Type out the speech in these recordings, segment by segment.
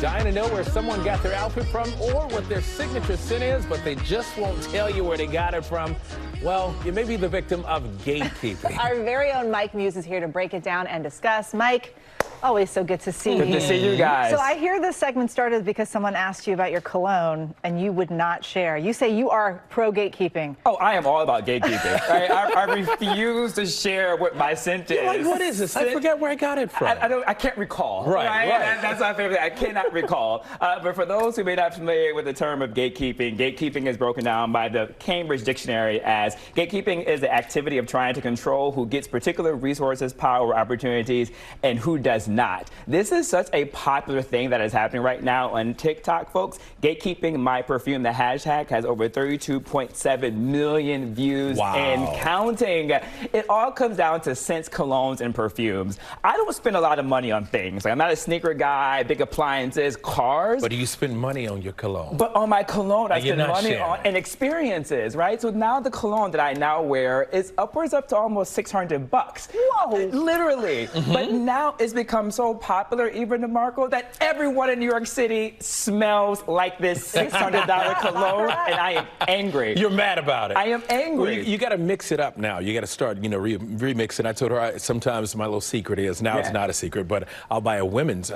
Dying to know where someone got their outfit from or what their signature sin is, but they just won't tell you where they got it from. Well, you may be the victim of gatekeeping. Our very own Mike Muse is here to break it down and discuss. Mike, always so good to see you. Good to see you guys. So I hear this segment started because someone asked you about your cologne and you would not share. You say you are pro gatekeeping. Oh, I am all about gatekeeping. Right? I refuse to share what my scent is. Like, what is this? I forget where I got it from. I can't recall. Right. That's my favorite thing. I cannot recall. But for those who may not be familiar with the term of gatekeeping is broken down by the Cambridge Dictionary as gatekeeping is the activity of trying to control who gets particular resources, power, opportunities, and who does not. This is such a popular thing that is happening right now on TikTok, folks. Gatekeeping my perfume, the hashtag, has over 32.7 million views and counting. It all comes down to scents, colognes, and perfumes. I don't spend a lot of money on things. Like, I'm not a sneaker guy, big appliances, cars. But do you spend money on your cologne? But on my cologne, I spend money on and experiences, right? So now the cologne that I now wear is upwards up to almost $600. Whoa! Literally. But now it's become so popular, even DeMarco, that everyone in New York City smells like this $600 cologne, and I am angry. You're mad about it. I am angry. Well, you got to mix it up now. You got to start, remix it. I told her sometimes my little secret is, now it's not a secret, but I'll buy a woman's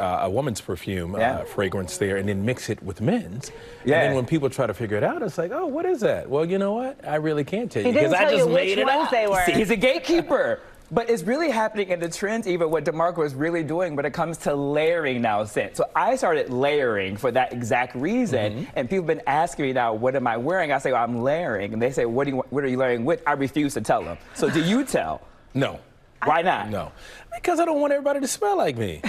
perfume fragrance there and then mix it with men's. And then when people try to figure it out, it's like, oh, what is that? Well, you know what? I really can't tell you because I just made it up. They were. See, he's a gatekeeper. But it's really happening in the trends, even what DeMarco is really doing when it comes to layering now scent. So I started layering for that exact reason. And people have been asking me now, what am I wearing? I say, well, I'm layering. And they say, what are you layering with? I refuse to tell them. So do you tell? No. Why not? No. Because I don't want everybody to smell like me.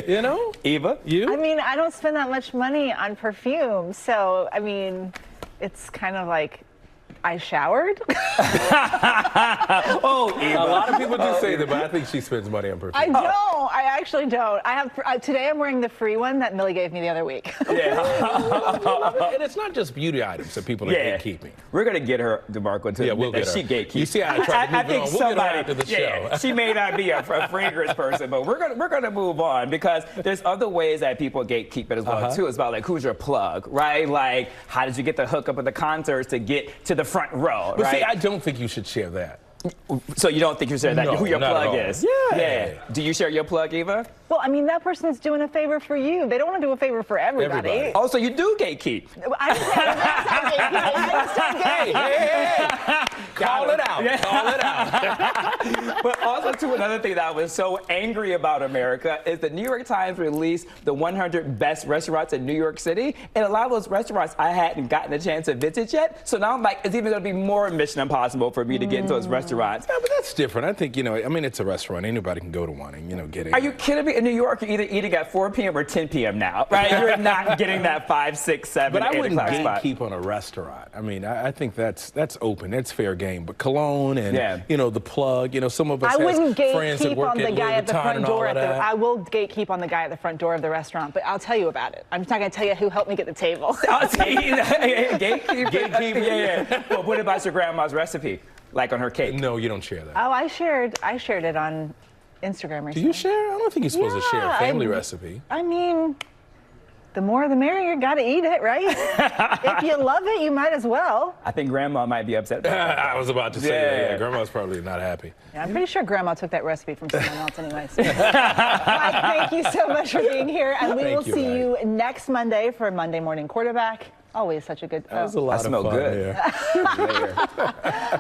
You know? Eva, I mean, I don't spend that much money on perfume. So, I mean, it's kind of like, I showered. Oh, Eva. A lot of people do say that, but I think she spends money on perfume. I don't. I actually don't. I have today. I'm wearing the free one that Millie gave me the other week. And it's not just beauty items that people are gatekeeping. We're gonna get her, DeMarco, to we'll get her. She gatekeeps. You see how I tried to move think on. We'll get her after the show. She may not be a fragrance person, but we're gonna move on because there's other ways that people gatekeep it as well too. It's about like who's your plug, right? Like how did you get the hookup at the concerts to get to the front row, but right? See, I don't think you should share that. So you don't think you share that? No, who your not plug at all. is? Yeah. Do you share your plug, Eva? Well, I mean, that person's doing a favor for you. They don't want to do a favor for everybody. Oh, so you do gatekeep? I just don't gatekeep. Hey. Call it out. Call it out. But also, too, another thing that I was so angry about America is the New York Times released the 100 best restaurants in New York City, and a lot of those restaurants I hadn't gotten a chance to visit yet. So now I'm like, it's even going to be more Mission Impossible for me to get into those restaurants. Yeah, but that's different. I think, I mean, it's a restaurant. Anybody can go to one and, get in. Are you kidding me? In New York, you're either eating at 4 p.m. or 10 p.m. now, right? You're not getting that 5, 6, 7, But 8 I wouldn't o'clock gatekeep on a restaurant. I mean, I think that's open. That's fair game. But cologne and, the plug, some of us I wouldn't friends that gatekeep work on the at guy at the front door. I I will gatekeep on the guy at the front door of the restaurant, but I'll tell you about it. I'm just not going to tell you who helped me get the table. Gatekeep. Yeah. Well, what about your grandma's recipe? Like on her cake? No, you don't share that. Oh, I shared it on Instagram recently. Do you share? I don't think you're supposed to share a family recipe. I mean, the more the merrier. Got to eat it, right? If you love it, you might as well. I think Grandma might be upset about that. I was about to say that. Yeah, Grandma's probably not happy. Yeah, I'm pretty sure Grandma took that recipe from someone else anyway. So. Mike, thank you so much for being here, and we will see you next Monday for Monday Morning Quarterback. Always such a good. That was a lot of fun. I smell good.